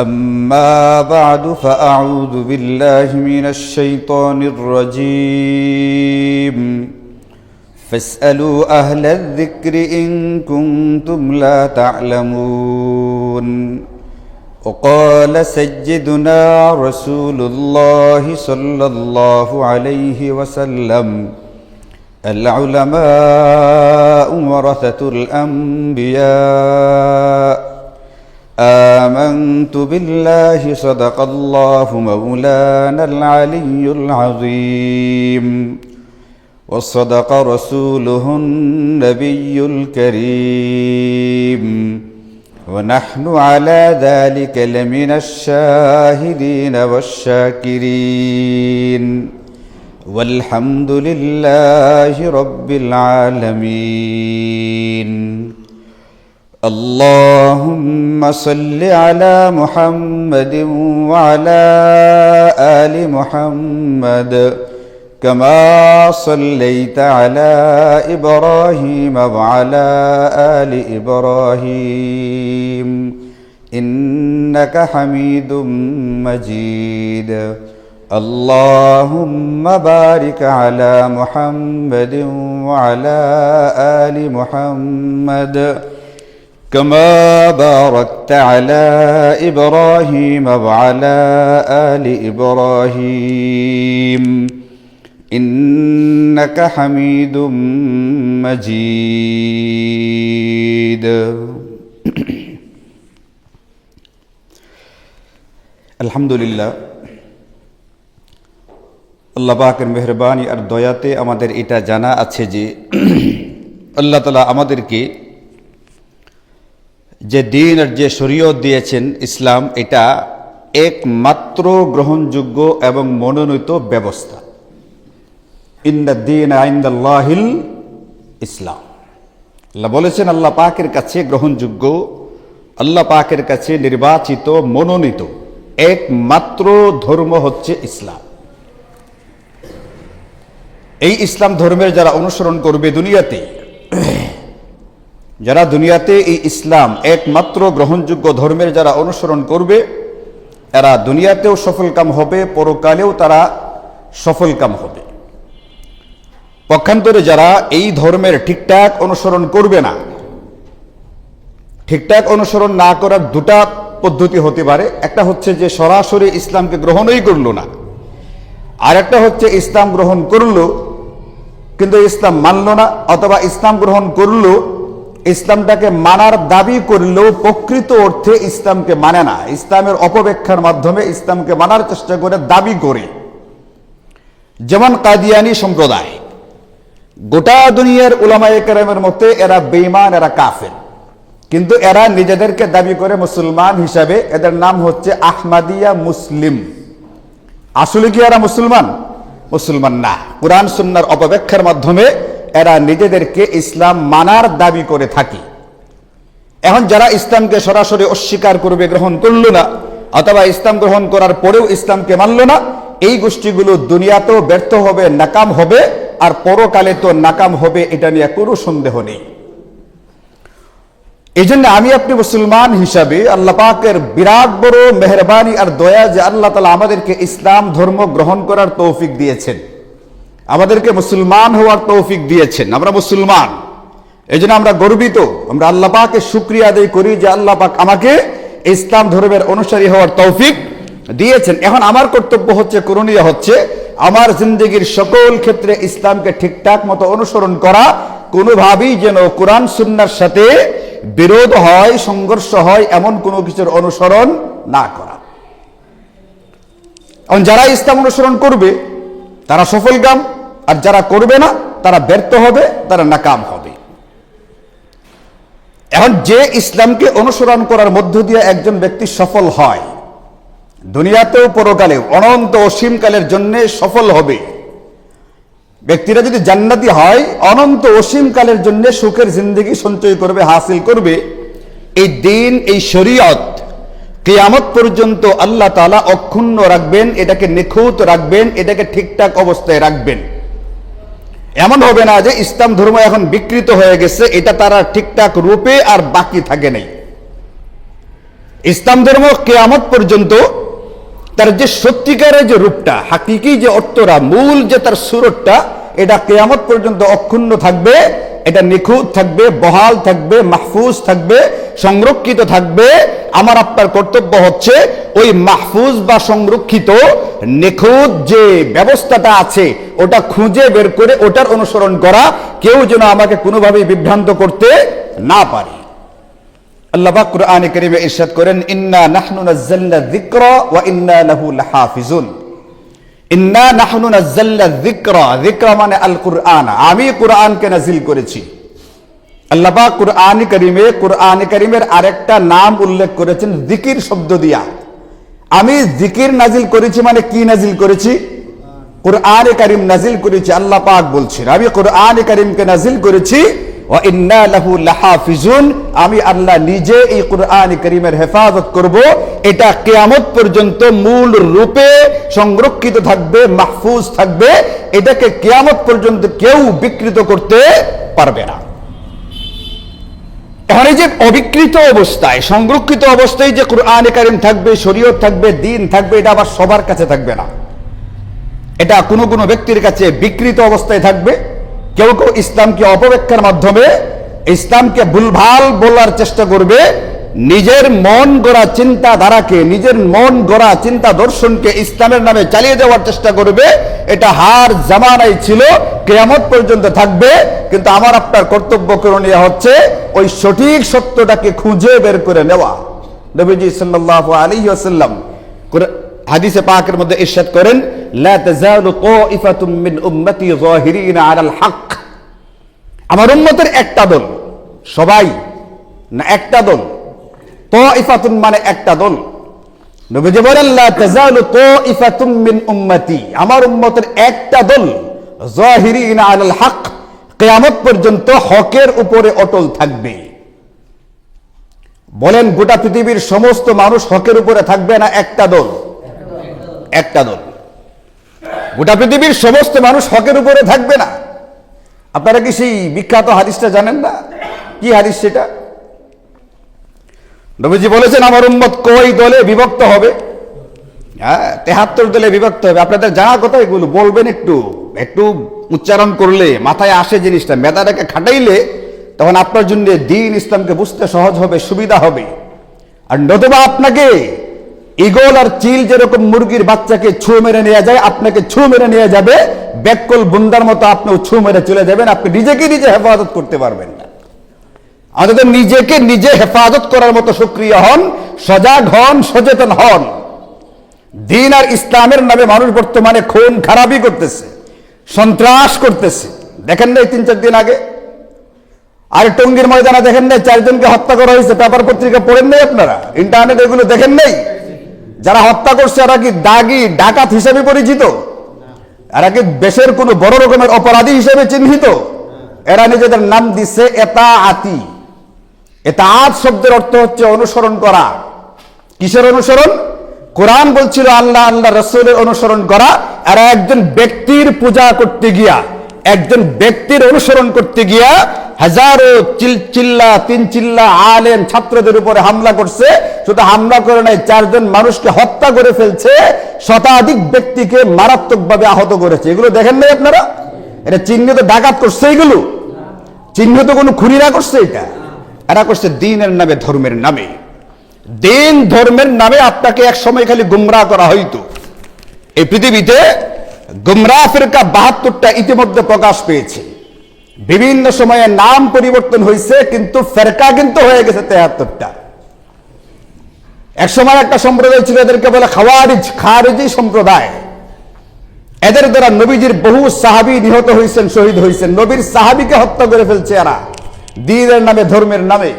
أما بعد فأعوذ بالله من الشيطان الرجيم فاسألوا أهل الذكر إن كنتم لا تعلمون وقال سيدنا رسول الله صلى الله عليه وسلم العلماء ورثة الأنبياء آمنت بالله صدق الله مولانا العلي العظيم وصدق رسوله النبي الكريم ونحن على ذلك لمن الشاهدين والشاكرين والحمد لله رب العالمين اللهم صل على محمد وعلى آل محمد كما صليت على إبراهيم وعلى آل إبراهيم إنك حميد مجيد اللهم بارك على محمد وعلى آل محمد كما باركت على إبراهيم وعلى آل إبراهيم إنك حميد مجيد الحمد لله আল্লাহ পাকের মেহেরবানি আর দয়াতে আমাদের এটা জানা আছে যে আল্লাহ তাআলা আমাদেরকে যে দিন আর যে শরীয়ত দিয়েছেন ইসলাম, এটা একমাত্র গ্রহণযোগ্য এবং মনোনীত ব্যবস্থা। ইন্নাদ-দীনা ইনদাল্লাহিল ইসলাম। আল্লাহ বলেছেন আল্লাহ পাকের কাছে গ্রহণযোগ্য, আল্লাহ পাকের কাছে নির্বাচিত, মনোনীত একমাত্র ধর্ম হচ্ছে ইসলাম। এই ইসলাম ধর্মের যারা অনুসরণ করবে দুনিয়াতে, যারা দুনিয়াতে এই ইসলাম একমাত্র গ্রহণযোগ্য ধর্মের যারা অনুসরণ করবে, এরা দুনিয়াতেও সফলকাম হবে, পরকালেও তারা সফলকাম হবে। পক্ষান্তরে যারা এই ধর্মের ঠিকঠাক অনুসরণ করবে না, ঠিকঠাক অনুসরণ না করার দুটা পদ্ধতি হতে পারে। একটা হচ্ছে যে সরাসরি ইসলামকে গ্রহণই করলো না, আর একটা হচ্ছে ইসলাম গ্রহণ করলো কিন্তু ইসলাম মানল না, অথবা ইসলাম গ্রহণ করলো, ইসলামটাকে মানার দাবি করলেও প্রকৃত অর্থে ইসলামকে মানে না, ইসলামের অপব্যাখ্যার মাধ্যমে ইসলামকে মানার চেষ্টা করে দাবি করে। যেমন কাদিয়ানি সম্প্রদায়, গোটা দুনিয়ার উলামায়ে কেরামের মতে এরা বেঈমান, এরা কাফের, কিন্তু এরা নিজেদেরকে দাবি করে মুসলমান হিসাবে। এদের নাম হচ্ছে আহমাদিয়া মুসলিম। আসলে কি এরা মুসলমান? মুসলমান না। কুরআন সুন্নাহর অপব্যাখ্যার মাধ্যমে এরা নিজেদেরকে ইসলাম মানার দাবি করে থাকে। এখন যারা ইসলামকে সরাসরি অস্বীকার করবে, গ্রহণ করল না, অথবা ইসলাম গ্রহণ করার পরেও ইসলামকে মানল না, এই গোষ্ঠীগুলো দুনিয়াতেও ব্যর্থ হবে, নাকাম হবে, আর পরকালে তো নাকাম হবে, এটা নিয়ে কোনো সন্দেহ নেই। এই জন্য আমি আপনি মুসলমান হিসাবে আল্লাহ পাকের বিরাট বড় মেহেরবানি আর দয়া যে আল্লাহ তাআলা আমাদেরকে ইসলাম ধর্ম গ্রহণ করার তৌফিক দিয়েছেন, আমাদেরকে মুসলমান হওয়ার তৌফিক দিয়েছেন। আমরা মুসলমান, এই জন্য আমরা গর্বিত। আমরা আল্লাহ পাকের শুকরিয়া আদায় করি যে আল্লাহ পাক আমাকে ইসলাম ধর্মের অনুসারী হওয়ার তৌফিক দিয়েছেন। এখন আমার কর্তব্য হচ্ছে, করণীয় হচ্ছে, আমার জিন্দগির সকল ক্ষেত্রে ইসলামকে ঠিকঠাক মতো অনুসরণ করা, কোনোভাবেই যেন কোরআন সুন্নাহর সাথে বিরোধ হয়, সংঘর্ষ হয়, এমন কোনো কিছুর অনুসরণ না করা। এখন যারা ইসলাম অনুসরণ করবে তারা সফলকাম, আর যারা করবে না তারা ব্যর্থ হবে, তারা নাকাম হবে। এখন যে ইসলামকে অনুসরণ করার মধ্য দিয়ে একজন ব্যক্তি সফল হয়, দুনিয়াতেও পরকালেও অনন্ত অসীমকালের জন্য সফল হবে। ব্যক্তিরা যদি জান্নাতি হয়, অনন্ত অসীমকালের জন্য সুখের জিন্দগি সঞ্চয় করবে, হাসিল করবে। এই দিন, এই শরীয়ত কিয়ামত পর্যন্ত আল্লাহ তাআলা অক্ষুণ্ণ রাখবেন, এটাকে নিখুঁত রাখবেন, এটাকে ঠিকঠাক অবস্থায় রাখবেন। এমন হবে না যে ইসলাম ধর্ম এখন বিকৃত হয়ে গেছে, এটা তারা ঠিকঠাক রূপে আর বাকি থাকে নাই। ইসলাম ধর্ম কিয়ামত পর্যন্ত তার যে সত্যিকারের যে রূপটা, হাকিকি যে অর্থটা, মূল যে তার সুরতটা, এটা কিয়ামত পর্যন্ত অক্ষুণ্ণ থাকবে, এটা নিখুঁত থাকবে, বহাল থাকবে, মাহফুজ থাকবে, সংরক্ষিত থাকবে। আমার আপনার কর্তব্য হচ্ছে ওই মাহফুজ বা সংরক্ষিত নিখুঁত যে ব্যবস্থাটা আছে ওটা খুঁজে বের করে ওটার অনুসরণ করা, কেউ যেন আমাকে কোনোভাবেই বিভ্রান্ত করতে না পারে। আল্লাহ পাক কুরআনে কারীমে ইরশাদ করেন, ইন্না নাহনু নাযালনা যিকরা ওয়া ইন্না লাহু লাহাফিজুন। ইন্না নাহনু নাযালনা যিকরা, যিকরা মানে আল কুরআন, আমি কুরআনকে নাজিল করেছি। আল্লাহ পাক কুরআনে কারীমের আরেকটা নাম উল্লেখ করেছেন যিকির শব্দ দিয়া। আমি যিকির নাজিল করেছি মানে কি নাজিল করেছি? কুরআনে কারীম নাজিল করেছি। আল্লাহ পাক বলছেন আমি কুরআনে কারীমকে নাজিল করেছি, ওয়া ইন্না লাহু লাহাফিজুন, আমি আল্লাহ নিজে এই কুরআনে কারীমের হেফাজত করব। এটা কিয়ামত পর্যন্ত মূল রূপে সংরক্ষিত থাকবে, মাহফুজ থাকবে। এটাকে কিয়ামত পর্যন্ত কেউ বিকৃত করতে পারবে না। এখন এই যে অবিকৃত অবস্থায়, সংরক্ষিত অবস্থায় যে কুরআনে কারীম থাকবে, শরীয়ত থাকবে, দ্বীন থাকবে, এটা আবার সবার কাছে থাকবে না। এটা কোনো কোনো ব্যক্তির কাছে বিকৃত অবস্থায় থাকবে। কেউ কেউ ইসলামকে অপব্যাখ্যার মাধ্যমে ইসলামকে ভুলভাল বলার চেষ্টা করবে, নিজের মন গড়া চিন্তাধারাকে, নিজের মন গড়া চিন্তা দর্শনকে ইসলামের নামে চালিয়ে দেওয়ার চেষ্টা করবে। এটা হার জামানায় ছিল, কিয়ামত পর্যন্ত থাকবে। কিন্তু আমার আপনার কর্তব্য করণীয় হচ্ছে ওই সঠিক সত্যটাকে খুঁজে বের করে নেওয়া। নবীজি সাল্লাল্লাহু আলাইহি ওয়াসাল্লাম হাদিসে পাকের মধ্যে ইরশাদ করেন, লা তাযালু তাইফাতুম মিন উম্মতি যাহিরিনা আলাল হক। আমার উম্মতের একটা দল, সবাই না, একটা দল। তাইফাতুন মানে একটা দল। নবীজি বলেন, লা তাযালু তাইফাতুম মিন উম্মতি, আমার উম্মতের একটা দল, যাহিরিনা আলাল হক, কিয়ামত পর্যন্ত হকের উপরে অটল থাকবে। বলেন, গোটা পৃথিবীর সমস্ত মানুষ হকের উপরে থাকবে না একটা দল? একটা দল। গোটা পৃথিবীর সমস্ত মানুষ হকের উপরে থাকবে না। আপনারা কি সেই বিখ্যাত হাদিসটা জানেন না? কি হাদিস সেটা? নবীজি বলেছেন আমার উম্মত কয় দলে বিভক্ত হবে? 73 দলে বিভক্ত হবে। আপনাদের জানা কথা, এগুলো বলবেন, একটু একটু উচ্চারণ করলে মাথায় আসে জিনিসটা, মেধাটাকে খাটাইলে তখন আপনার জন্য দ্বীন ইসলামকে বুঝতে সহজ হবে, সুবিধা হবে। আর নতুবা আপনাকে ঈগল আর চিল যেরকম মুরগির বাচ্চাকে ছু মেরে নিয়ে যায়, আপনাকে ছু মেরে নিয়ে যাবে, বেকল বুন্দার মতো আপনিও ছু মেরে চলে যাবেন। আপনি নিজেকে নিজে হেফাজত করতে পারবেন না। আমাদের নিজেকে নিজে হেফাজত করার মতো সক্রিয় হন, সজাগ হন, সচেতন হন। দ্বীন আর ইসলামের নামে মানুষ বর্তমানে খুন খারাপি করতেছে, সন্ত্রাস করতেছে। দেখেন নাই 3-4 দিন আগে? আর টঙ্গীর ময়দানে দেখেন নাই 4 জনকে হত্যা করা হয়েছে? পেপার পত্রিকা পড়েন নাই আপনারা? ইন্টারনেট এগুলো দেখেন নাই? যারা হত্যা করছে এরা কি দাগি ডাকাত হিসেবে পরিচিত? এরা কি দেশের কোনো বড় রকমের অপরাধী হিসেবে চিহ্নিত? এরা নিজেদের নাম দিচ্ছে এতাআতি। এতাআত শব্দের অর্থ হচ্ছে অনুসরণ করা। কিসের অনুসরণ? কোরআন বলছিল আল্লাহ আল্লাহ রাসূলের অনুসরণ করা। এরা একজন ব্যক্তির পূজা করতে গিয়া, একজন ব্যক্তির অনুসরণ করতে গিয়া হাজারো চিল্লা 3 চিল্লা আলেম ছাত্রদের উপরে হামলা করছে। শুধু হামলা করে নাই, 4 জন মানুষকে হত্যা করে ফেলছে, শতাধিক ব্যক্তিকে মারাত্মকভাবে আহত করেছে। এগুলো দেখেন নাই আপনারা? এটা চিহ্নিত ডাকাত করছে, এগুলো চিহ্নিত কোনো খুনিরা করছে? এটা এরা করছে দ্বীনের নামে, ধর্মের নামে। দ্বীন ধর্মের নামে আপনাকে এক সময় খালি গুমরাহ করা হইতো। এই পৃথিবীতে গুমরাহ ফিরকা 72টা ইতিমধ্যে প্রকাশ পেয়েছে। বিভিন্ন সময়ে নাম পরিবর্তন হয়েছে, কিন্তু ফেরকা কিন্তু হয়ে গেছে 73টা। এক সময় একটা সম্প্রদায় ছিল, এদেরকে বলে খাওয়ারিজ, খারেজি সম্প্রদায়। এদের দ্বারা নবীজির বহু সাহাবী নিহত হয়েছেন, শহীদ হয়েছেন। নবীর সাহাবীকে হত্যা করে ফেলছে এরা দ্বীনের নামে, ধর্মের নামে।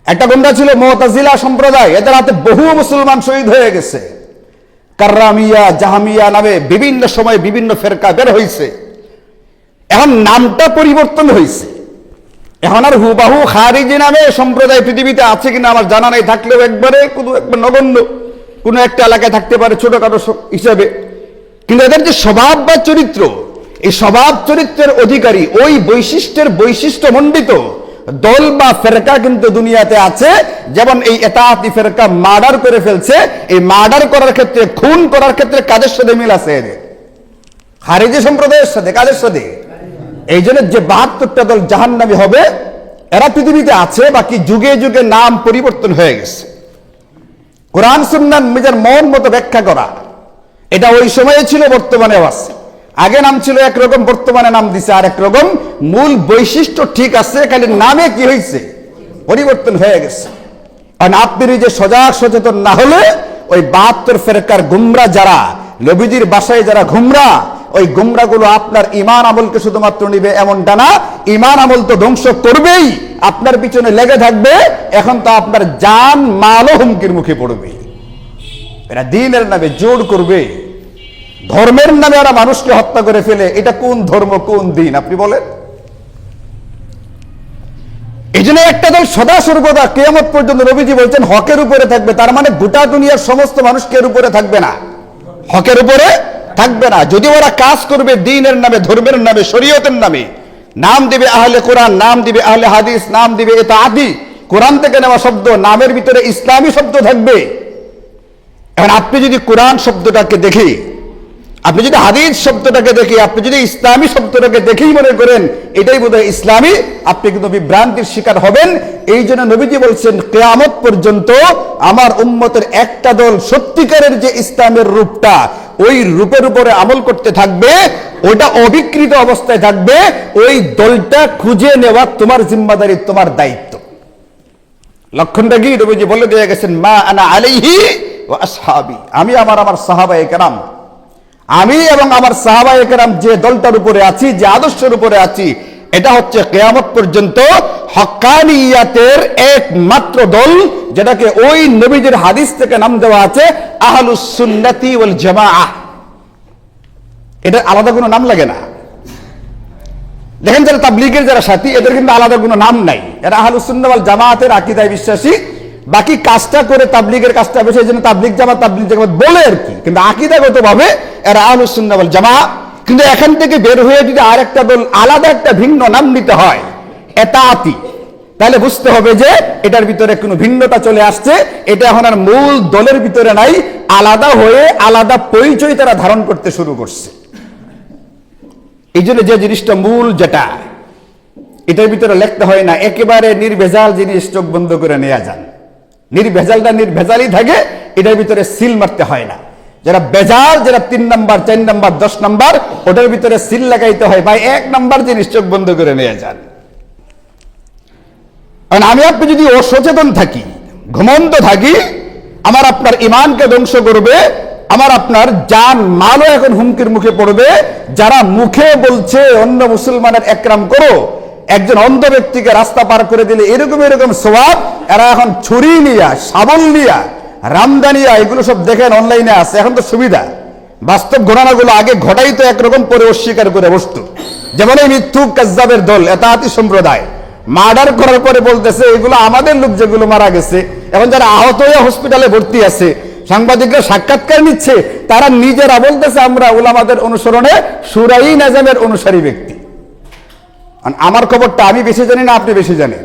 একটা গুন্ডা ছিল মুতাজিলা সম্প্রদায়, এদের হাতে বহু মুসলমান শহীদ হয়ে গেছে। কাররামিয়া, জাহামিয়া নামে বিভিন্ন সময় বিভিন্ন ফেরকা বের হয়েছে। এখন নামটা পরিবর্তন হয়েছে। এখন আর হুবাহু খারিজি নামে সম্প্রদায় পৃথিবীতে আছে কিনা আমার জানা নাই। থাকলেও একবার নগণ্য কোনো একটা এলাকায় থাকতে পারে ছোটখাটো হিসাবে। কিন্তু এদের যে স্বভাব বা চরিত্র, এই স্বভাব চরিত্রের অধিকারী, ওই বৈশিষ্ট্যের বৈশিষ্ট্য মণ্ডিত দল বা ফেরকা কিন্তু দুনিয়াতে আছে। যেমন এই এতাআতি ফেরকা মার্ডার করে ফেলছে, এই মার্ডার করার ক্ষেত্রে, খুন করার ক্ষেত্রে কাদের সাথে মিল আছে এদের? খারিজি সম্প্রদায়ের সাথে। কাদের সাথে? এই জন্য যে 72টা দল জাহান্নামী হবে, এরা পৃথিবীতে আছে, বাকি যুগে যুগে নাম পরিবর্তন হয়ে গেছে। কোরআন সুন্নাহ নিজের মন মতো ব্যাখ্যা করা, এটা ওই সময়ে ছিল, বর্তমানেও আছে। আগে নাম ছিল একরকম, বর্তমানে নাম দিছে আর একরকম। মূল বৈশিষ্ট্য ঠিক আছে, খালি নামে কি হয়েছে? পরিবর্তন হয়ে গেছে। কারণ আপনি যে সজাগ সচেতন না হলে ওই 72 ফেরকার গুমরা যারা, নবীজির বাসায় যারা গুমরা, ওই গুমরাগুলো আপনার ঈমান আমলকে শুধুমাত্র নিবে এমনটা না, ঈমান আমল তো ধ্বংস করবেই, আপনার পিছনে লেগে থাকবে। এখন তো আপনার জান মালও হুমকির মুখে পড়বে। এরা দ্বীনের নামে জোর করবে, ধর্মের নামে ওরা মানুষকে হত্যা করে ফেলে। এটা কোন ধর্ম, কোন দিন আপনি বলেন? এই জন্য একটা দল সদা সর্বদা কিয়ামত পর্যন্ত নবীজি বলছেন হকের উপরে থাকবে। তার মানে গোটা দুনিয়ার সমস্ত মানুষকে এর উপরে থাকবে না, হকের উপরে থাকবে না। যদি ওরা কাজ করবে দ্বীনের নামে, ধর্মের নামে, শরীয়তের নামে, নাম দিবে আহলে কোরআন, নাম দিবে আহলে হাদিস, নাম দিবে ইতাআতি, কোরআন থেকে নেওয়া শব্দ, নামের ভিতরে ইসলামী শব্দ থাকবে। এখন আপনি যদি কোরআন শব্দটাকে দেখি, আপনি যদি হাদিস শব্দটাকে দেখি, আপনি যদি ইসলামী শব্দটাকে দেখেই মনে করেন এটাই বোধহয় ইসলামী, আপনি কিন্তু বিভ্রান্তির শিকার হবেন। এই জন্য নবীজি বলছেন কিয়ামত পর্যন্ত আমার উম্মতের একটা দল সত্যিকারের যে ইসলামের রূপটা, ওই রূপের উপরে আমল করতে থাকবে, ওইটা অবিকৃত অবস্থায় থাকবে। ওই দলটা খুঁজে নেওয়া তোমার জিম্মাদারি, তোমার দায়িত্ব। লক্ষণটা কি? নবীজি বলে দিয়ে গেছেন মা আনা আলাইহি ওয়া আসহাবি, আমি আমার সাহাবায়ে কেরাম, আমি এবং আমার সাহাবায়ে কেরাম যে দলটার উপরে আছি, যে আদর্শের উপরে আছি, এটা হচ্ছে কিয়ামত পর্যন্ত হক্কানিয়াতের একমাত্র দল, যেটাকে ওই নবীজির হাদিস থেকে নাম দেওয়া আছে আহলুস সুন্নাতি ওয়াল জামাআহ। এটা আলাদা কোনো নাম লাগে না। দেখেন যারা তাবলীগের যারা সাথী, এদের কিন্তু আলাদা কোনো নাম নাই। এরা আহলুস সুন্নাহ ওয়াল জামাআতের আকীদায় বিশ্বাসী। বাকি কাজটা করে তাবলীগের কাজটা বেশি, এই জন্য তাবলীগ জামাত বলে আর কি, কিন্তু আকীদাগত ভাবে এরা আহলুস সুন্নাহ ওয়াল জামাআহ। কিন্তু এখান থেকে বের হয়ে যদি আরেকটা দল আলাদা একটা ভিন্ন নাম নিতে হয়, এতাআতি, তাহলে বুঝতে হবে যে এটার ভিতরে কোনো ভিন্নতা চলে আসছে। এটা এখন আর মূল দলের ভিতরে নাই, আলাদা হয়ে আলাদা পরিচয় তারা ধারণ করতে শুরু করছে। এই জন্য যে জিনিসটা মূল, যেটা এটার ভিতরে লিখতে হয় না, একেবারে নির্ভেজাল জিনিস চোখ বন্ধ করে নেওয়া যান। নির্ভেজালটা নির্ভেজালই থাকে, এটার ভিতরে সিল মারতে হয় না। যারা বেজাল, যারা 3 নাম্বার, 4 নাম্বার, 10 নাম্বার, ওটার ভিতরে সিল লাগাইতে হয়। ভাই 1 নাম্বার জিনিস চোখ বন্ধ করে নেওয়া যান। কারণ আমি আপনি যদি অসচেতন থাকি, ঘুমন্ত থাকি, আমার আপনার ঈমানকে ধ্বংস করবে, আমার আপনার জান মালও এখন হুমকির মুখে পড়বে। যারা মুখে বলছে অন্য মুসলমানের একরাম করো, একজন অন্ধ ব্যক্তিকে রাস্তা পার করে দিলে এরকম এরকম সওয়াব, এরা এখন ছুরি নিয়া, শাবল নিয়া, রামদানিয়া, এগুলো সব দেখেন অনলাইনে আছে। এখন তো সুবিধা, বাস্তব ঘটনাগুলো আগে ঘটাই তো একরকম পরে অস্বীকার করে বসতো। যেমন এই মিথ্যুক কাজ্জাবের দল, এতাআতি সম্প্রদায় মার্ডার করার পরে বলতেছে এগুলো আমাদের লোক যেগুলো মারা গেছে। এখন যারা আহত হয়ে হসপিটালে ভর্তি আছে, সাংবাদিকরা সাক্ষাৎকার নিচ্ছে, তারা নিজেরা বলতেছে আমরা উলামাদের অনুসরণে শুরাই নাজামের অনুসারী ব্যক্তি। আমার খবরটা আমি বেশি জানি না আপনি বেশি জানেন?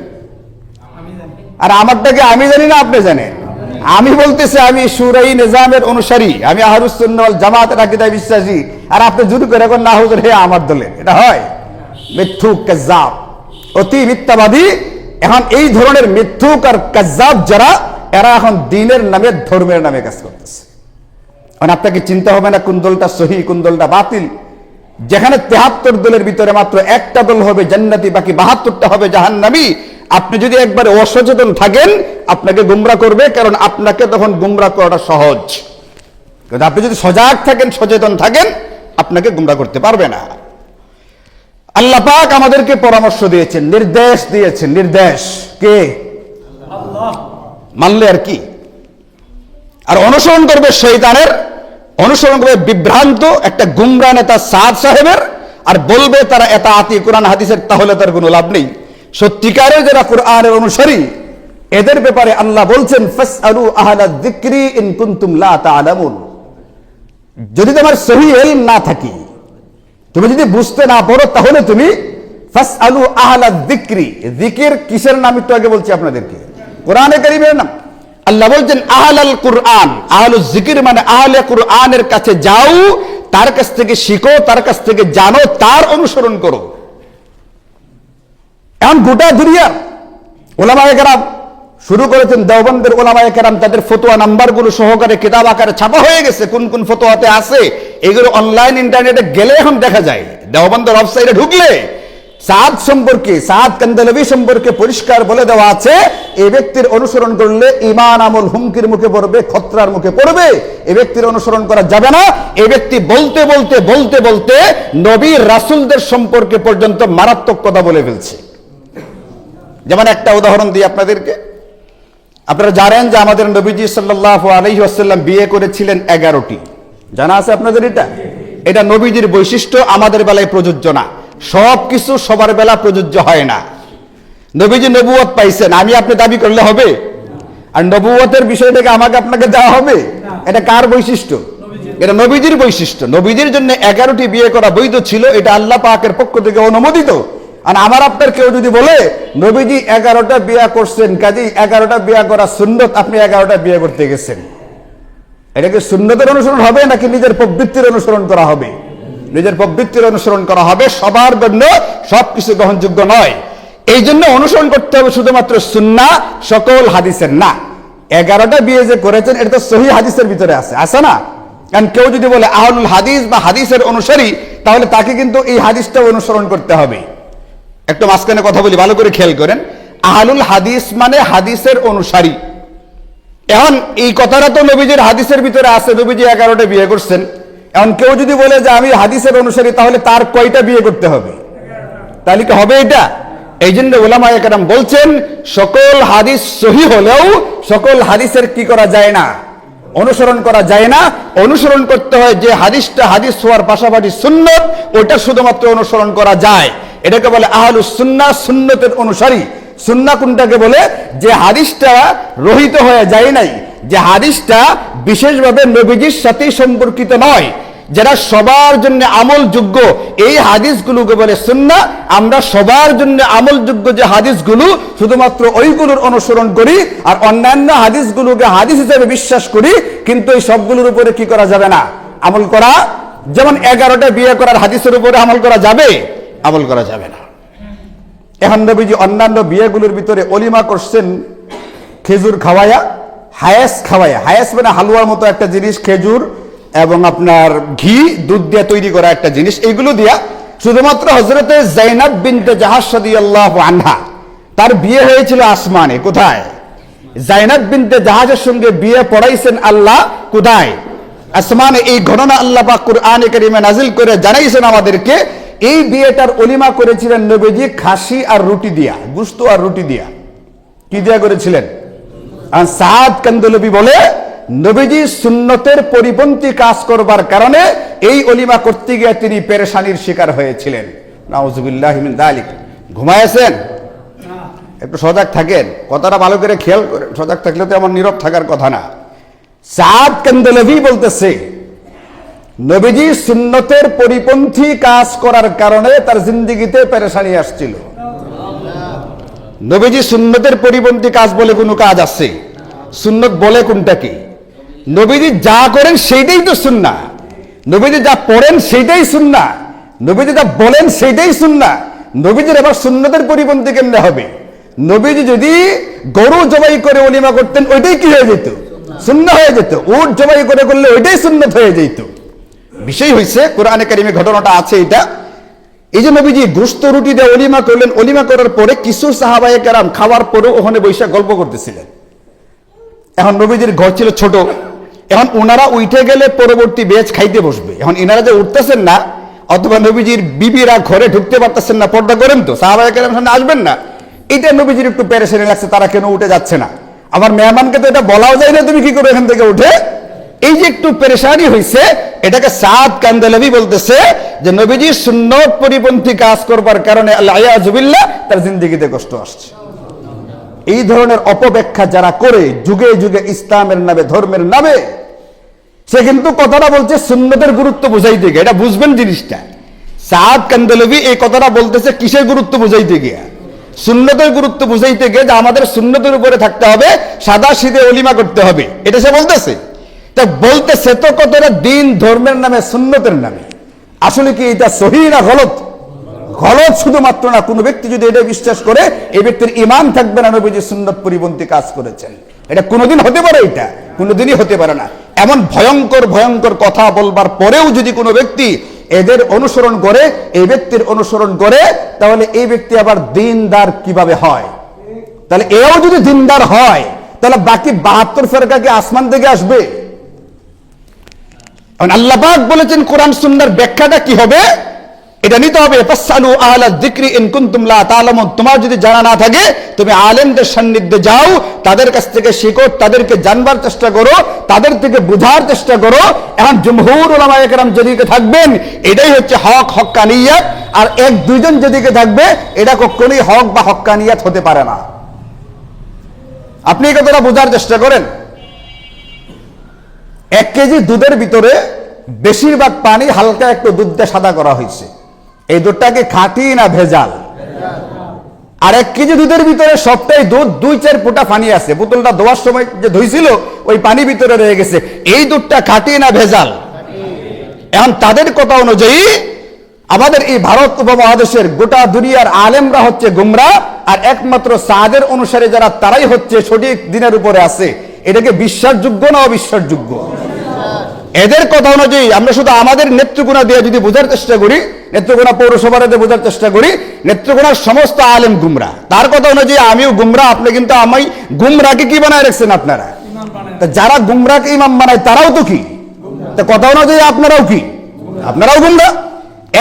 আর আমারটাকে আমি জানি না আপনি জানেন? আমি বলতেছি আমি শুরাই নিজামের অনুসারী, আমি আহলুস সুন্নাহ ওয়াল জামাতের আকীদায় বিশ্বাসী, আর আপনি জুড়ে করে এখন না হুজুর হে আমার দলের। এটা হয়? মিথ্যুক কাজ্জাব, অতি মিথ্যাবাদী। এখন এই ধরনের মিথ্যুক আর কাজ্জাব যারা, এরা এখন দ্বীনের নামে, ধর্মের নামে কাজ করতেছে। মানে আপনাকে চিন্তা হবে না কোন দলটা সহি, কোন দলটা বাতিল। যেখানে 73 দলের ভিতরে মাত্র একটা দল হবে জান্নাতি, বাকি 72টা হবে জাহান্নামী। আপনি যদি একবারে অসচেতন থাকেন, আপনাকে গুমরা করবে, কারণ আপনাকে তখন গুমরা করাটা সহজ। কিন্তু আপনি যদি সজাগ থাকেন, সচেতন থাকেন, আপনাকে গুমরা করতে পারবে না। আল্লাহ পাক আমাদেরকে পরামর্শ দিয়েছেন, নির্দেশ দিয়েছেন। নির্দেশ কে? আল্লাহ। মানলে আর কি? আর অনুসরণ করবে শয়তানের, অনুসরণ করবে বিভ্রান্ত একটা গুমরা নেতা সাদ সাহেবের, আর বলবে তারা এতাআতি কোরআন হাদিসের, তাহলে তার কোনো লাভ নেই। সত্যিকারের যারা কোরআনের অনুসারী, এদের ব্যাপারে আল্লাহ বলছেন ফাসআলু আহলা যিকরি ইন কুনতুম লা তা'লামুন। যদি তোমার সহি ইলম না থাকে, তুমি যদি বুঝতে না পারো, তাহলে তুমি ফাসআলু আহলা যিকরি, যিকির কিসের নাম একটু আগে বলছি আপনাদেরকে, কোরআনে কারীমের নাম। আল্লাহ বলছেন আহলাল কুরআন, আহলুজ যিকির মানে আহলে কুরআনের কাছে যাও, তার কাছ থেকে শিখো, তার কাছ থেকে জানো, তার অনুসরণ করো। এখন গোটা দুনিয়ার ওলামায়ে কেরাম শুরু করেছেন, দেওবন্দের ওলামায়ে কেরাম তাদের ফতোয়া নাম্বারগুলো সহকারে কিতাব আকারে ছাপা হয়ে গেছে, কোন কোন ফতোয়াতে আছে এগুলো অনলাইন ইন্টারনেটে গেলে এখন দেখা যায়। দেওবন্দের ওয়েবসাইটে ঢুকলে সাদ সম্পর্কে, সাদ কান্দালভি সম্পর্কে পরিষ্কার বলে দেওয়া আছে, এই ব্যক্তির অনুসরণ করলে ঈমান আমল হুমকির মুখে পড়বে, খতরার মুখে পড়বে, এই ব্যক্তির অনুসরণ করা যাবে না। এই ব্যক্তি বলতে বলতে বলতে বলতে নবী রাসূলদের সম্পর্কে পর্যন্ত মারাত্মক কথা বলে ফেলছে। যেমন একটা উদাহরণ দিই আপনাদেরকে, আপনারা জানেন যে আমাদের নবীজি সাল্লাল্লাহু আলাইহি ওয়াসাল্লাম বিয়ে করেছিলেন 11টি, জানা আছে আপনাদের? এটা নবীজির বৈশিষ্ট্য, আমাদের বেলায় প্রযোজ্য না। সব কিছু সবার বেলা প্রযোজ্য হয় না। নবীজি নবুয়ত পাইছেন, আমি আপনি দাবি করলে হবে? আর নবুয়তের বিষয়টাকে আমাকে আপনাকে দেওয়া হবে? এটা কার বৈশিষ্ট্য? এটা নবীজির বৈশিষ্ট্য। নবীজির জন্য 11টি বিয়ে করা বৈধ ছিল, এটা আল্লাহ পাকের পক্ষ থেকে অনুমোদিত। আর আমার আপনার কেউ যদি বলে নবীজি 11টা বিয়ে করছেন, কাজেই 11টা বিয়ে করা সুন্নত, আপনি 11টা বিয়ে করতে গেছেন, এটা কি সুন্নতের অনুসরণ হবে নাকি নিজের প্রবৃত্তির অনুসরণ করা হবে? নিজের প্রবৃত্তির অনুসরণ করা হবে। সবার জন্য সবকিছু গ্রহণযোগ্য নয়। এই জন্য অনুসরণ করতে হবে শুধুমাত্র সুন্নাহ, সকল হাদিসের না। 11টা বিয়ে যে করেছেন এটা তো সহিহ হাদিসের ভিতরে আছে, আছে না? কারণ কেউ যদি বলে আহলুল হাদিস বা হাদিসের অনুসারী, তাহলে তাকে কিন্তু এই হাদিসটা অনুসরণ করতে হবে। একটু মাঝখানে কথা বলি, ভালো করে খেয়াল করেন। আহলুল হাদিস মানে হাদিসের অনুসারী। এখন এই কথাটা তো নবীজির হাদিসের ভিতরে আছে, নবীজি 11টা বিয়ে করছেন। এখন কেউ যদি বলে যে আমি হাদিসের অনুসারী, তাহলে তার কয়টা বিয়ে করতে হবে? তাহলে কি হবে এটা? এই জন্য উলামায়ে কেরাম বলছেন সকল হাদিস সহিহ হলেও সকল হাদিসের কি করা যায় না, অনুসরণ করা যায় না। অনুসরণ করতে হয় যে হাদিসটা হাদিস হওয়ার পাশাপাশি সুন্নত, ওটা শুধুমাত্র অনুসরণ করা যায়। এটাকে বলে আহলুস সুন্নাহ, সুন্নতের অনুসারী। সুন্নাহ কোনটাকে বলে? যে হাদিসটা রহিত হয়ে যায় নাই, যে হাদিসটা বিশেষভাবে নবীজির সাথে সম্পর্কিত নয়, যেটা সবার জন্য আমলযোগ্য, এই হাদিসগুলোকে বলে সুন্নাহ। আমরা সবার জন্য আমলযোগ্য যে হাদিসগুলো, শুধুমাত্র ওইগুলোর অনুসরণ করি, আর অন্যান্য হাদিসগুলোকে হাদিস হিসেবে বিশ্বাস করি, কিন্তু এই সবগুলোর উপরে কি করা যাবে না, আমল করা। যেমন 11টা বিয়ে করার হাদিসের উপরে আমল করা যাবে? আমল করা যাবে না। এখন নবীজি অন্যান্য বিয়েগুলোর ভিতরে অলিমা করছেন খেজুর খাওয়ায়া, হায়াস খাওয়ায়া। হায়াস মানে হালুয়ার মতো একটা জিনিস, খেজুর এবং আপনার ঘি, দুধ দিয়ে তৈরি করা একটা জিনিস। এইগুলো দিয়া শুধুমাত্র হযরতে যায়েনব বিনতে জাহাশ রাদিয়াল্লাহু আনহা, তার বিয়ে হয়েছিল আসমানে। কোথায়? যায়েনব বিনতে জাহাজের সঙ্গে বিয়ে পড়াইছেন আল্লাহ। কোথায়? আসমানে। এই ঘটনা আল্লাহ পাক কুরআনে কারীমে নাজিল করে জানাইছেন আমাদেরকে। এই বিয়েটার অলিমা করেছিলেন নবীজি খাসি আর রুটি দিয়া, গোশত আর রুটি দিয়া। কি দিয়া করেছিলেন? আর সাদ কান্দলবি বলে নবীজি সুন্নতের পরিপন্থী কাজ করবার কারণে এই অলিমা করতে গিয়ে তিনি পেরেশানির শিকার হয়েছিলেন। নাউযুবিল্লাহি মিন যালিক। ঘুমায়েছেন? একটু সজাগ থাকেন, কথাটা ভালো করে খেয়াল করেন। সজাগ থাকলে তো আমার নীরব থাকার কথা না। সাদ কান্দলবি বলতেছে নবীজি সুন্নতের পরিপন্থী কাজ করার কারণে তার জিন্দেগিতে পেরেশানি আসছিল। নবীজি সুন্নতের পরিপন্থী কাজ বলে কোনো কাজ আছে? সুন্নত বলে কোনটা কি? নবীজি যা করেন সেইটাই তো সুন্নাহ। নবীজি যা পড়েন সেইটাই সুন্নাহ। নবীজি যা বলেন সেইটাই সুন্নাহ। নবীজির আবার সুন্নতের পরিপন্থী কেমনে হবে? নবীজি যদি গরু জবাই করে অলিমা করতেন, ওইটাই কি হয়ে যেত? সুন্নাহ হয়ে যেত। উট জবাই করে করলে ওইটাই সুন্নত হয়ে যেত। বিষয় হয়েছে কোরআনে কারিমে ঘটনাটা আছে এটা। এই যে নবীজি গোশত রুটি দিয়ে অলিমা করলেন, অলিমা করার পরে কিছু সাহাবায়ে কেরাম খাওয়ার পরেও ওখানে বসে গল্প করতেছিলেন। এখন নবীজির ঘর ছিল ছোট, এখন ওনারা উঠে গেলে পরবর্তী বেচ খাইতে বসবে। এখন এনারা যে উঠতেছেন না, অথবা নবীজির বিবিরা ঘরে ঢুকতে পারতেছেন না, পর্দা করেন তো, সাহাবায়ে কেরাম সামনে আসবেন না, এটা নবীজির একটু পেরেশানি লাগছে, তারা কেন উঠে যাচ্ছে না। আমার মেহমানকে তো এটা বলাও যায় না, তুমি কি করে এখান থেকে উঠে। এই যে একটু পেরেশানি হয়েছে, এটাকে সাদ কান্দলবি বলতেছে যে নবীজি সুন্নত পরিপন্থী কাজ করবার কারণে আল্লাহ ইয়াজুবিল্লাহ তার জিন্দেগিতে কষ্ট আসছে। এই ধরনের অপব্যাখ্যা যারা করে যুগে যুগে ইসলামের নামে, ধর্মের নামে, সে কিন্তু কথাটা বলছে সুন্নতের গুরুত্ব বুঝাইতে গিয়ে। এটা বুঝবেন জিনিসটা, সাদ কান্দলভি এই কথাটা বলতেছে কিসের গুরুত্ব বুঝাইতে গিয়া? সুন্নতের গুরুত্ব বুঝাইতে গিয়ে যে আমাদের সুন্নতের উপরে থাকতে হবে, সাদা সিধে অলিমা করতে হবে, এটা সে বলতেছে। তা বলতেছে তো কতটা দিন ধর্মের নামে, সুন্নতের নামে। আসলে কি এটা সহি না গলত? গলত শুধুমাত্র না, কোন ব্যক্তি যদি এটা বিশ্বাস করে এই ব্যক্তির ঈমান থাকবে না নবীজি সুন্নত পরিপন্থী কাজ করেছেন। এটা কোনোদিন হতে পারে? এটা কোনোদিনই হতে পারে না। এমন ভয়ঙ্কর ভয়ঙ্কর কথা বলবার পরেও যদি কোনো ব্যক্তি এদের অনুসরণ করে, এই ব্যক্তির অনুসরণ করে, তাহলে এই ব্যক্তি আবার দিনদার কিভাবে হয়? তাহলে এও যদি দিনদার হয়, তাহলে বাকি 72 ফেরকা কি আসমান থেকে আসবে? আল্লাহ পাক বলেছেন কোরআন সুন্নাহর ব্যাখ্যাটা কি হবে এটা নিতে হবে। ফাসআলু আহলা যিকরি ইন কুনতুম লা তা'লামুন, তোমার যদি জানা না থাকে তুমি আলেমদের সান্নিধ্যে যাও, তাদের কাছ থেকে শিখো, তাদেরকে জানবার চেষ্টা করো, তাদের থেকে বোঝার চেষ্টা করো। এখন জমহুর উলামায়ে কেরাম যেদিকে থাকবেন এটাই হচ্ছে হক, হক্কানিয়াত। আর এক দুইজন যেদিকে থাকবে এটা কখনোই হক বা হক্কানিয়াত হতে পারে না। আপনি এই কথাটা বোঝার চেষ্টা করেন। 1 কেজি দুধের ভিতরে বেশিরভাগ পানি হালকা একটু দুধ দিয়ে সাদা করা হয়েছে। এই দুধটাকে খাঁটি না ভেজাল? আর 1 কেজি দুধের ভিতরে সবটাই দুধ, 2-4 ফোঁটা পানি আছে। বোতলটা ধোয়ার সময় যে ধুইছিল ওই পানি ভিতরে রয়ে গেছে। এই দুধটা খাঁটি না ভেজাল? এখন তাদের কথা অনুযায়ী আমাদের এই ভারত উপমহাদেশের গোটা দুনিয়ার আলেমরা হচ্ছে গুমরাহ, আর একমাত্র সাদের অনুসারী যারা তারাই হচ্ছে সঠিক দিনের উপরে আছে। এটাকে বিশ্বাসযোগ্য না অবিশ্বাসযোগ্য? এদের কথা অনুযায়ী আমরা শুধু আমাদের নেত্রকোনা দিয়ে যদি বোঝার চেষ্টা করি, নেত্রকোনা পৌরসভার দিয়ে বোঝার চেষ্টা করি, নেত্রকোনার সমস্ত আলেম গুমরাহ। তার কথা অনুযায়ী আমিও গুমরাহ, আপনি কিন্তু আমি গুমরাহকে কি বানায় রাখছেন আপনারা? যারা গুমরাহকে ইমাম বানায় তারাও তো কি? কথা অনুযায়ী আপনারাও কি? আপনারাও গুমরাহ।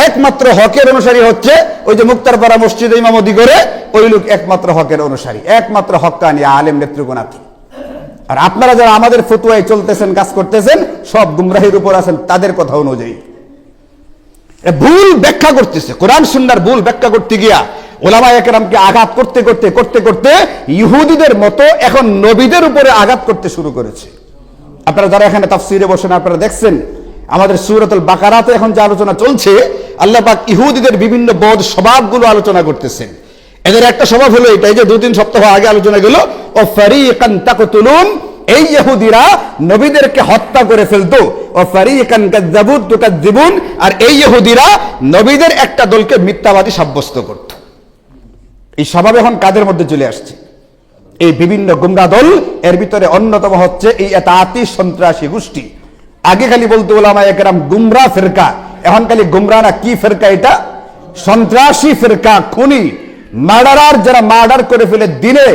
একমাত্র হকের অনুসারী হচ্ছে ওই যে মুক্তারপাড়া মসজিদে ইমামতি করে ওই লোক একমাত্র হকের অনুসারী, একমাত্র হক্কানি আলেম নেত্রকোনাতে। আর আপনারা যারা আমাদের ফতোয়ায় চলতেছেন, কাজ করতেছেন, সব গুমরাহির উপর আছেন তাদের কথা অনুযায়ী। ভুল ব্যাখ্যা করতেছে, কোরআন সুন্নাহর ভুল ব্যাখ্যা করতে গিয়া উলামায়ে কেরামকে আঘাত করতে করতে করতে করতে ইহুদিদের মতো এখন নবীদের উপরে আঘাত করতে শুরু করেছে। আপনারা যারা এখানে তাফসীরে বসেন আপনারা দেখছেন আমাদের সূরাতুল বাকারাতে এখন যে আলোচনা চলছে, আল্লাহ পাক ইহুদিদের বিভিন্ন বদ স্বভাবগুলো আলোচনা করতেছেন। এদের একটা স্বভাব হলো এটাই যে 2-3 সপ্তাহ আগে আলোচনা গেল, ও ফারিকান তাকতুলুন, এই ইহুদিরা নবীদেরকে হত্যা করে ফেলতো, ও ফারিকান কাযযাবুন তুকাযযিবুন, আর এই ইহুদিরা নবীদের একটা দলকে মিথ্যাবাদী সাব্যস্ত করত। এই স্বভাব এখন কাদের মধ্যে চলে আসছে? এই বিভিন্ন গুমরাহ দল। এর ভিতরে অন্যতম হচ্ছে এই এতাতি সন্ত্রাসী গোষ্ঠী। আগে খালি বলতো উলামায়ে কেরাম গুমরাহ ফিরকা, এখন খালি গুমরাহ না, কি ফিরকা এটা? সন্ত্রাসী ফিরকা, খুনি, মার্ডারার, যারা মার্ডার করে ফেলে দিনে,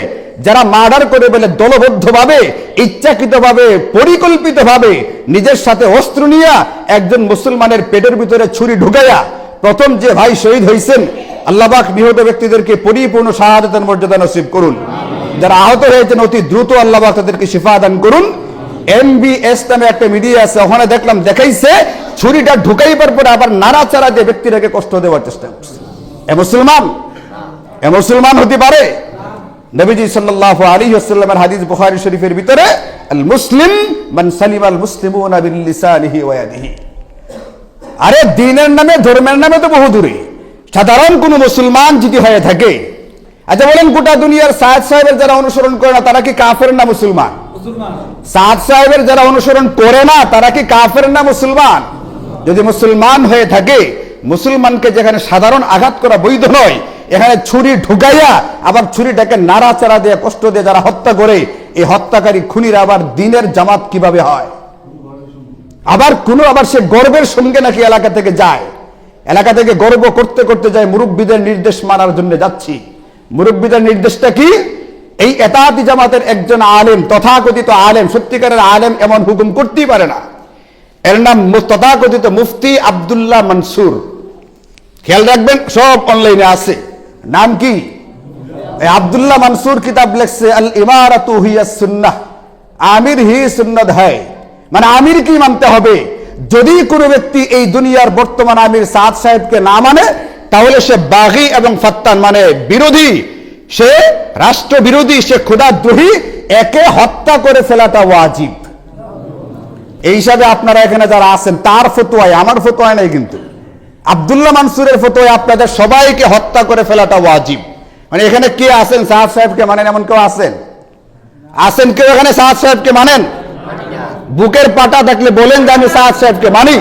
যারা মার্ডার করে ফেলে দলবদ্ধভাবে, ইচ্ছাকৃতভাবে, পরিকল্পিতভাবে নিজের সাথে অস্ত্র নিয়ে একজন মুসলমানের পেটের ভিতরে ছুরি ঢুকাইয়া প্রথম যে ভাই শহীদ হয়েছেন, আল্লাহ পাক নিহত ব্যক্তিদেরকে পরিপূর্ণ শাহাদাতের মর্যাদা নসিব করুন। যারা আহত হয়েছেন অতি দ্রুত আল্লাহ পাক তাদেরকে শিফা দান করুন। MBS নামে একটা মিডিয়া আছে, ওখানে দেখলাম দেখাইছে ছুরিটা ঢুকাইবার পরে আবার নাড়াচাড়া দিয়ে ব্যক্তিটাকে কষ্ট দেওয়ার চেষ্টা করছে। এ মুসলমান হতে পারে? নবীজি সাল্লাল্লাহু আলাইহি ওয়াসাল্লামের হাদিস বুখারী শরীফের ভিতরে, আল মুসলিম মান সালিমাল মুসলিমুনা বিল লিসানিহি ওয়া ইয়াদিহি। আরে দ্বীনের নামে, ধর্মের নামে তো বহু দূরে। সাধারণ কোন মুসলমান যদি হয়ে থাকে, আচ্ছা বলেন গোটা দুনিয়ার সাদ সাহেবের যারা অনুসরণ করে না তারা কি কাফের না মুসলমান? সাদ সাহেবের যারা অনুসরণ করে না তারা কি কাফের না মুসলমান? যদি মুসলমান হয়ে থাকে, মুসলমানকে যেখানে সাধারণ আঘাত করা বৈধ নয়, এখানে ছুরি ঢুকাইয়া আবার ছুরিটাকে নাড়াচাড়া দিয়ে কষ্ট দিয়ে যারা হত্যা করে, এই হত্যাকারী খুনিরা আবার দ্বীনের জামাত কিভাবে হয়? আবার সে গর্বের সঙ্গে নাকি এলাকা থেকে যায়, এলাকা থেকে গর্ব করতে করতে যায় মুরব্বীদের নির্দেশ মানার জন্য যাচ্ছি। মুরব্বীদের নির্দেশটা কি? এই এতাতি জামাতের একজন আলেম, তথাকথিত আলেম, সত্যিকারের আলেম এমন হুকুম করতেই পারে না। এর নাম তথাকথিত মুফতি আব্দুল্লাহ মনসুর। খেয়াল রাখবেন, সব অনলাইনে আছে। নাম কি? আব্দুল্লাহ মনসুর কিতাব লিখছে আল ইমারাতু হিয়া সুন্নাহ, আমির হি সুন্নাত হ্যায়। মানে আমির কি মানতে হবে? যদি কোনো ব্যক্তি এই দুনিয়ার বর্তমান আমির সাদ সাহেবকে না মানে, তাহলে সে বাগী এবং ফাত্তান, মানে বিরোধী, সে রাষ্ট্র বিরোধী, সে খোদাদ্রোহী, একে হত্যা করে ফেলাটা ওয়াজিব। এই হিসাবে আপনারা এখানে যারা আছেন তার ফতোয়ায়, আমার ফতোয়ায় নাই কিন্তু, আব্দুল্লাহ মানসুরের ফতোয় আপনাদের সবাইকে হত্যা করে ফেলাটা ওয়াজিব। মানে এখানে কে আছেন সাদ সাহেবকে মানেন এমন কেউ আছেন? আছেন কেউ এখানে সাদ সাহেবকে মানেন? বুকের পাটা দেখলে বলেন যে আমি সাদ সাহেবকে মানি।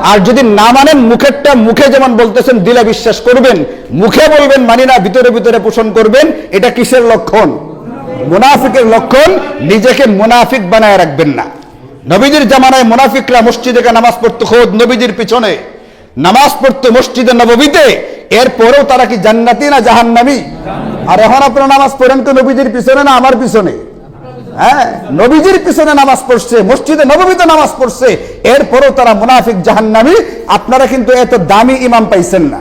আর যদি না মানেন মুখেরটা মুখে যেমন বলতেছেন দিলে বিশ্বাস করবেন, মুখে বলবেন মানি না, ভিতরে ভিতরে পোষণ করবেন। এটা কিসের লক্ষণ? মুনাফিকের লক্ষণ। নিজেকে মুনাফিক বানায় রাখবেন না। নবীজির জামানায় মুনাফিকরা মসজিদে নামাজ পড়তো খোদ নবীজির পিছনে, নামাজ পড়তো মসজিদে নববীতে, এরপরেও তারা কি জান্নাতি না জাহান্নামী? আর এখন আপনারা নামাজ পড়েন তো নবীজির পিছনে না আমার পিছনে? হ্যাঁ, নবীজির পিছনে নামাজ পড়ছে, মসজিদে নববীতে নামাজ পড়ছে, এরপরেও তারা মুনাফিক জাহান্নামী। আপনারা কিন্তু এত দামি ইমাম পাইছেন না।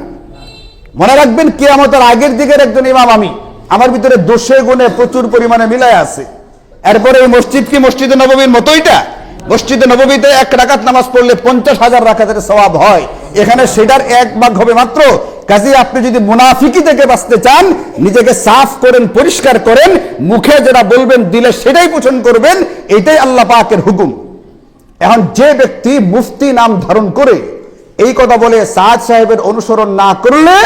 মনে রাখবেন কিয়ামতের আগের দিকের একজন ইমাম আমি, আমার ভিতরে দোষে গুণে প্রচুর পরিমাণে মিলায় আছে। এরপরে এই মসজিদ কি মসজিদে নববীর মতোইটা? মসজিদে নববীতে 1 রাকাত নামাজ পড়লে 50,000 রাকাতের সওয়াব হয়, এখানে সেটার 1 ভাগ হবে মাত্র। কাজে আপনি যদি মুনাফিকি থেকে বাঁচতে চান, নিজেকে সাফ করেন, পরিষ্কার করেন, মুখে যেটা বলবেন দিলে সেটাই পোষণ করবেন, এটাই আল্লাহ পাকের হুকুম। এখন যে ব্যক্তি মুফতি নাম ধারণ করে এই কথা বলে সাদ সাহেবের অনুসরণ না করলে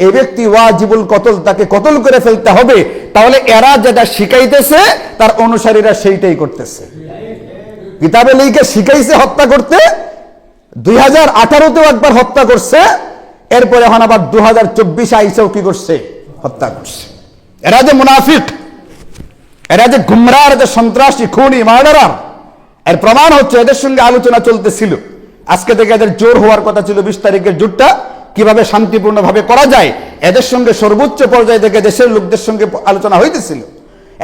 এই ব্যক্তি ওয়াজিবুল কতল, তাকে কতল করে ফেলতে হবে। তাহলে এরা যেটা শিখাইতেছে তার অনুসারীরা সেইটাই করতেছে। কিতাবে লিখে শিখাইছে হত্যা করতে, 2018তেও একবার হত্যা করছে, এরপরে এখন আবার 2024 আইসেও কি করছে? হত্যা করছে। এরা যে মুনাফিক, এরা যে গুমরাহ, এরা যে সন্ত্রাসী, খুনি, মার্ডারার, এর প্রমাণ হচ্ছে এদের সঙ্গে আলোচনা চলতেছিল। আজকে থেকে এদের জোর হওয়ার কথা ছিল 20 তারিখের জোরটা কিভাবে শান্তিপূর্ণভাবে করা যায়, এদের সঙ্গে সর্বোচ্চ পর্যায়ে থেকে দেশের লোকদের সঙ্গে আলোচনা হইতেছিল।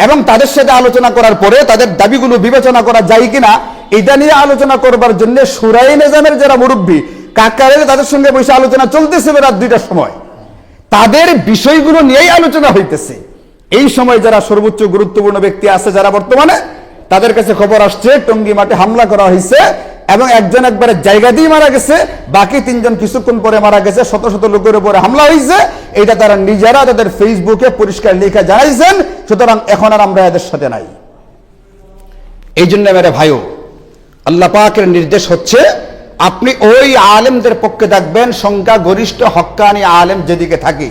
এবং তাদের সাথে আলোচনা করার পরে তাদের দাবিগুলো বিবেচনা করা যায় কিনা এটা নিয়ে আলোচনা করবার জন্য শুরাই নিজামের যারা মুরব্বী কাকারে তাদের সঙ্গে বসে আলোচনা চলতেছে রাত 2টার সময়। তাদের বিষয়গুলো নিয়েই আলোচনা হইতেছে। এই সময় যারা সর্বোচ্চ গুরুত্বপূর্ণ ব্যক্তি আছে যারা বর্তমানে, তাদের কাছে খবর আসছে টঙ্গী মাঠে হামলা করা হয়েছে এবং একজন একবারে জায়গা দিয়ে মারা গেছে, বাকি 3 জন কিছুক্ষণ পরে মারা গেছে, শত শত লোকের উপরে হামলা হয়েছে। এটা তারা নিজেরা তাদের ফেসবুকে পরিষ্কার লিখে জানাইছেন। সুতরাং এখন আর আমরা এদের সাথে নাই। এই জন্য মেরে ভাইও, আল্লাহ পাকের নির্দেশ হচ্ছে আপনি ওই আলেমদের পক্ষে থাকবেন, সংখ্যা গরিষ্ঠ হক্কানি আলেম যেদিকে থাকে।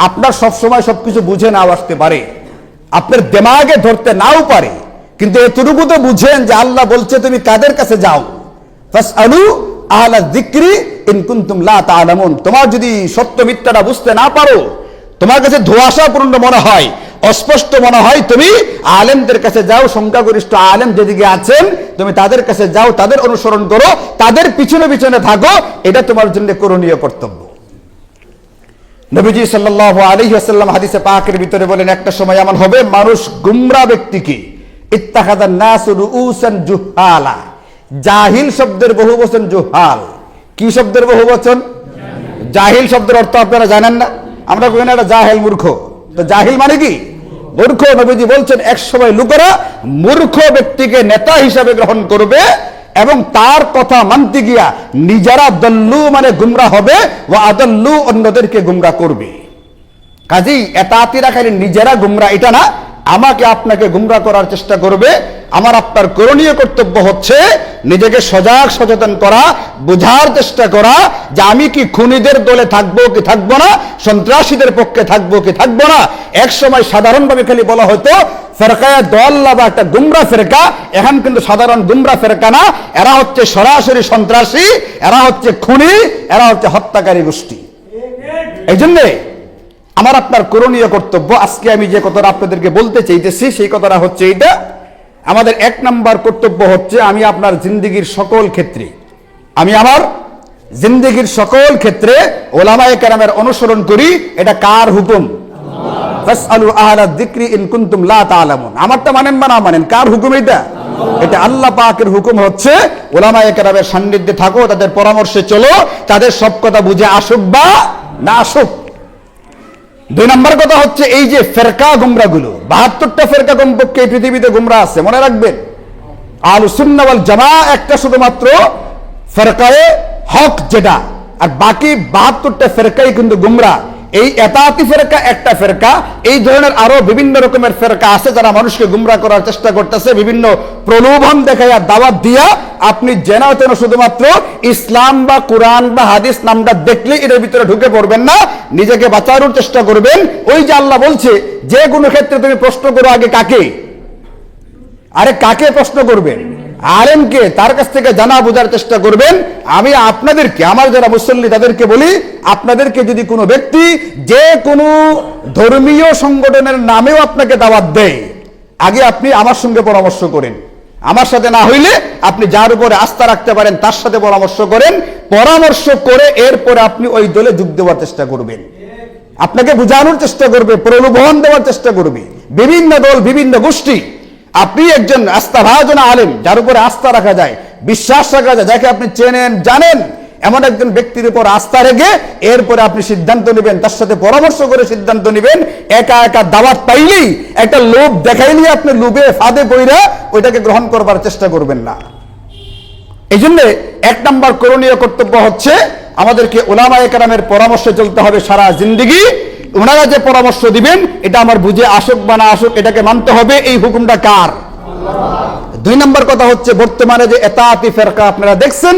আপনার সবসময় সবকিছু বুঝে নাও আসতে পারে, আপনার দিমাগে ধরতে নাও পারে, কিন্তু এতটুকু তো বুঝেন যে আল্লাহ বলছে তুমি কাদের কাছে যাও, ফাসআলু আহলা যিকরি ইন কুনতুম লা তা'লামুন। তোমার যদি সত্য মিথ্যাটা বুঝতে না পারো, তোমার কাছে ধোঁয়াশাপূর্ণ মনে হয়, অস্পষ্ট মনে হয়, তুমি আলেমদের কাছে যাও, সংখ্যাগরিষ্ঠ আলেম যেদিকে আছেন তুমি তাদের কাছে যাও, তাদের অনুসরণ করো, তাদের পিছনে পিছনে থাকো। এটা তোমার জন্য করণীয় কর্তব্য। নবীজি সাল্লাল্লাহু আলাইহি ওয়াসাল্লাম হাদিসে পাকের ভিতরে বলেন, একটা সময় এমন হবে মানুষ গুমরা ব্যক্তিকে ইত্তাখাযান নাসু রুউসান জুহালা। জাহিল শব্দের বহুবচন জুহাল। কি শব্দের বহুবচন? জাহিল শব্দের অর্থ আপনারা জানেন না? আমরা কই না এটা জাহেল, মূর্খ। তো জাহিল মানে কি? মূর্খ। নবীজি বলছেন এক সময় লোকেরা মূর্খ ব্যক্তিকে নেতা হিসাবে গ্রহণ করবে এবং তার কথা মানতে গিয়া নিজেরা দল্লু মানে গুমরা হবে, ওয়া আদাল্লু অন্যদেরকে গুমরা করবে। কাজেই এতাতিরা খালি নিজেরা গুমরা এটা না, আমাকে আপনাকে গুমরা করার চেষ্টা করবে। আমার আপনার করণীয় কর্তব্য হচ্ছে নিজেকে সজাগ সচেতন করা, বোঝার চেষ্টা করা যে আমি কি খুনিদের দলে থাকবো কি থাকবো না, সন্ত্রাসীদের পক্ষে থাকবো কি থাকবো না। এক সময় সাধারণভাবে খালি বলা হতো ফেরকায়ে দল্লা বা একটা গুমরা ফেরকা, এখন কিন্তু সাধারণ গুমরা ফেরকা না, এরা হচ্ছে সরাসরি সন্ত্রাসী, এরা হচ্ছে খুনি, এরা হচ্ছে হত্যাকারী গোষ্ঠী। এই জন্যে আমার আপনার করণীয় কর্তব্য, আজকে আমি যে কথাটা আপনাদেরকে বলতে চাইতেছি সেই কথাটা হচ্ছে এইটা। আমাদের 1 নম্বর কর্তব্য হচ্ছে আমি আপনার জিন্দেগীর সকল ক্ষেত্রে, আমি আমার জিন্দেগীর সকল ক্ষেত্রে ওলামায়ে কেরামের অনুসরণ করি। এটা কার হুকুম? ফাসআলু আহলা যিকরি ইন কুনতুম লা তা'লামুন। আমারটা মানেন বা না মানেন, কার হুকুম এটা? এটা আল্লাহ পাকের হুকুম হচ্ছে ওলামায়ে কেরামের সান্নিধ্যে থাকো, তাদের পরামর্শে চলো, তাদের সব কথা বুঝে আসুক বা না আসুক। 2 নম্বর কথা হচ্ছে এই যে ফেরকা গুমরাগুলো, 72টা ফেরকা কমপক্ষে এই পৃথিবীতে গুমরা আছে। মনে রাখবেন আহলুস সুন্নাহ ওয়াল জামাআহ একটা শুধুমাত্র ফেরকায়ে হক যেটা, আর বাকি 72টা ফেরকাই কিন্তু গুমরা। এই এতাতি ফেরকা একটা ফেরকা, এই ধরনের আরো বিভিন্ন রকমের ফেরকা আছে যারা মানুষকে গুমরাহ করার চেষ্টা করতেছে, বিভিন্ন প্রলোভন দেখাইয়া দাওয়াত দিয়া। আপনি যেন তেন শুধুমাত্র ইসলাম বা কোরআন বা হাদিস নামটা দেখলে এর ভিতরে ঢুকে পড়বেন না, নিজেকে বাঁচানোর চেষ্টা করবেন। ওই যে আল্লাহ বলছে যে কোনো ক্ষেত্রে তুমি প্রশ্ন করো আগে কাকে, আরে কাকে প্রশ্ন করবেন? আলেমকে, তার কাছ থেকে জানা বোঝার চেষ্টা করবেন। আমি আপনাদেরকে, আমার যারা মুসল্লি তাদেরকে বলি, আপনাদেরকে যদি কোনো ব্যক্তি যে কোনো ধর্মীয় সংগঠনের নামেও আপনাকে দাওয়াত দেয়, আগে আপনি আমার সঙ্গে পরামর্শ করেন। আমার সাথে না হইলে আপনি যার উপরে আস্থা রাখতে পারেন তার সাথে পরামর্শ করেন। পরামর্শ করে এরপরে আপনি ওই দলে যোগ দেওয়ার চেষ্টা করবেন। আপনাকে বোঝানোর চেষ্টা করবে, প্রলোভন দেওয়ার চেষ্টা করবে বিভিন্ন দল, বিভিন্ন গোষ্ঠী। আপনি একজন আস্থাভাজন আলেম, যার উপরে আস্থা রাখা যায়, বিশ্বাস রাখা যায়, যাকে আপনি চেনেন জানেন, এমন একজন ব্যক্তির উপর আস্থা রেখে এরপরে আপনি সিদ্ধান্ত নেবেন, তার সাথে পরামর্শ করে সিদ্ধান্ত নেবেন। একা একা দাওয়াত পাইলেই, একটা লোভ দেখাইলেই আপনি লোভে ফাঁদে পড়া ওইটাকে গ্রহণ করবার চেষ্টা করবেন না। এই জন্য 1 নম্বর করণীয় কর্তব্য হচ্ছে আমাদেরকে উলামায়ে কেরামের পরামর্শে চলতে হবে সারা জিন্দেগি। ওনারা যে পরামর্শ দিবেন এটা আমার বুঝে আসুক বা না আসুক এটাকে মানতে হবে। এই হুকুমটা কার? 2 নম্বর কথা হচ্ছে বর্তমানে যে এতাতি ফেরকা আপনারা দেখছেন,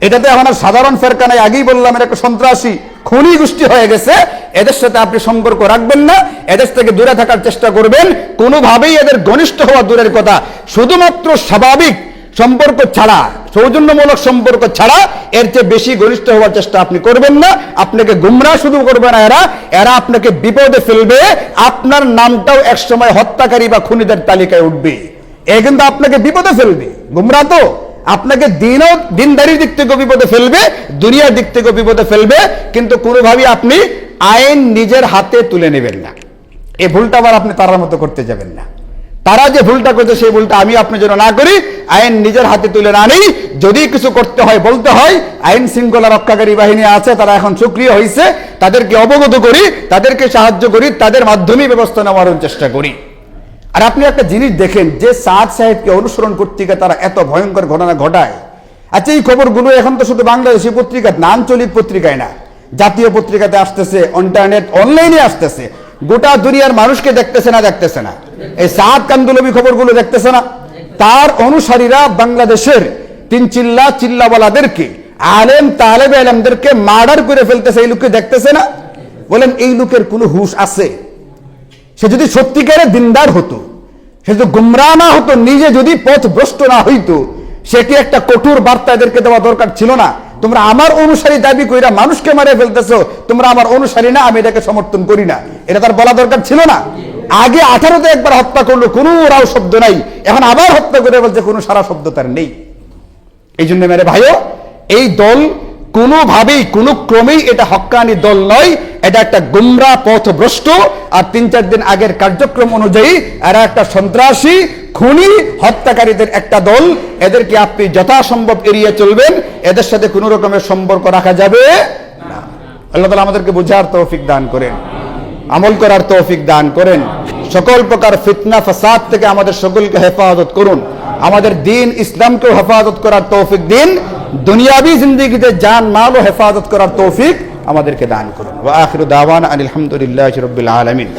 এটাতে এখন আর সাধারণ ফেরকা নাই। আগেই বললাম এটা একটা সন্ত্রাসী খুনি গোষ্ঠী হয়ে গেছে। এদের সাথে আপনি সম্পর্ক রাখবেন না, এদের থেকে দূরে থাকার চেষ্টা করবেন। কোনোভাবেই এদের ঘনিষ্ঠ হওয়া দূরের কথা, শুধুমাত্র স্বাভাবিক সম্পর্ক ছাড়া, সৌজন্যমূলক সম্পর্ক ছাড়া এর চেয়ে বেশি ঘনিষ্ঠ হওয়ার চেষ্টা আপনি করবেন না। আপনাকে গুমরাহ শুধু করবে না, এরা আপনাকে বিপদে ফেলবে। আপনার নামটাও একসময় হত্যাকারী বা খুনিদের তালিকায় উঠবে। এ কিন্তু আপনাকে বিপদে ফেলবে। গুমরাহ তো আপনাকে দিনদারির দিক থেকে বিপদে ফেলবে, দুনিয়ার দিক থেকে বিপদে ফেলবে। কিন্তু কোনোভাবেই আপনি আইন নিজের হাতে তুলে নেবেন না। এই ভুলটা আবার আপনি তার মতো করতে যাবেন না। তারা যে ভুলটা করছে সেই ভুলটা আমি আপনি যেন না করি, আইন নিজের হাতে তুলে না নিই। যদি কিছু করতে হয় বলতে হয়, আইন শৃঙ্খলা রক্ষাকারী বাহিনী আছে, তারা এখন সক্রিয় হয়েছে, তাদেরকে অবগত করি, তাদেরকে সাহায্য করি, তাদের মাধ্যমেই ব্যবস্থা নেওয়ার চেষ্টা করি। আর আপনি একটা জিনিস দেখেন যে সাদ সাহেবকে অনুসরণ কর্তৃকা তারা এত ভয়ঙ্কর ঘটনা ঘটায়। আচ্ছা, এই খবরগুলো এখন তো শুধু বাংলাদেশি পত্রিকা না, আঞ্চলিক পত্রিকায় না, জাতীয় পত্রিকাতে আসতেছে, ইন্টারনেট অনলাইনে আসতেছে। গোটা দুনিয়ার মানুষকে দেখতেছে না? এই সাদ কান্দুলবি খবরগুলো দেখতেছে না? তার অনুসারীরা বাংলাদেশের 3 চিল্লাওয়ালাদেরকে, আলেম তালেবে আলেমদেরকে মার্ডার করে ফেলতেছে। এই লোককে দেখতেছে না? বলেন এই লোকের কোনো হুঁশ আছে? সে যদি সত্যিকারে দিনদার হতো, সে যদি গুমরাহ না হতো, নিজে যদি পথভ্রষ্ট না হইতো, সে কি একটা কঠোর বার্তা এদেরকে দেওয়া দরকার ছিল না? তোমরা আমার অনুসারী দাবি কইরা মানুষকে মারে ফেলতেছো, তোমরা আমার অনুসারী না, আমি এটাকে সমর্থন করি না, এটা তার বলা দরকার ছিল না? আগে 18তে একবার হত্যা করলো, কোনো রাও শব্দ নাই, এখন আবার হত্যা করে বলছে কোনো সারা শব্দ তার নেই। এই জন্য মেরে ভাইও, এই দল কোনোভাবেই কোনো ক্রমেই এটা হক্কানি দল নয়, এটা একটা গুমরাহ পথভ্রষ্ট। আর 3-4 দিন আগের কার্যক্রম অনুযায়ী এরা একটা সন্ত্রাসী খুনি হত্যাকারীদের একটা দল। এদেরকে আপনি যথাসম্ভব এড়িয়ে চলবেন, এদের সাথে কোনো রকমের সম্পর্ক রাখা যাবে না। আল্লাহ তাআলা আমাদেরকে বুঝার তৌফিক দান করেন, আমল করার তৌফিক দান করেন। সকল প্রকার ফিতনা ফাসাদ থেকে আমাদের সকলকে হেফাজত করুন। আমাদের দ্বীন ইসলামকেও হেফাজত করার তৌফিক দিন। দুনিয়াবি জিন্দেগিতে জান মাল ও হেফাজত করার তৌফিক আমাদেরকে দান করুন। ওয়া আখিরু দাওয়ানা আনিল হামদুলিল্লাহি রাব্বিল আলামিন।